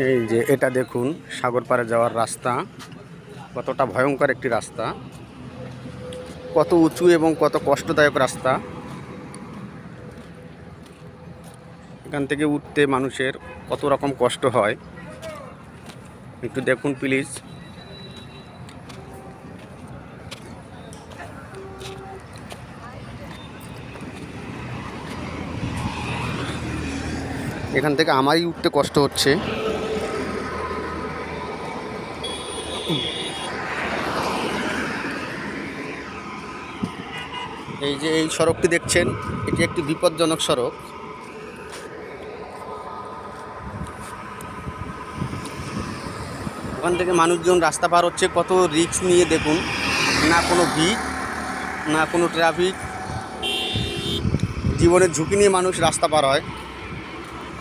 এই যে এটা দেখুন সাগর পাড়ে যাওয়ার রাস্তা, কতটা ভয়ঙ্কর একটি রাস্তা, কত উঁচু এবং কত কষ্টদায়ক রাস্তা। এখান থেকে উঠতে মানুষের কত রকম কষ্ট হয়, একটু দেখুন প্লিজ। এখান থেকে আমারই উঠতে কষ্ট হচ্ছে। এই যে এই সড়কটি দেখছেন, এটি একটি বিপজ্জনক সড়ক। ওখান থেকে মানুষজন রাস্তা পার হচ্ছে কত রিস্ক নিয়ে, দেখুন। না কোনো ভিড়, না কোনো ট্রাফিক, জীবনের ঝুঁকি নিয়ে মানুষ রাস্তা পার হয়।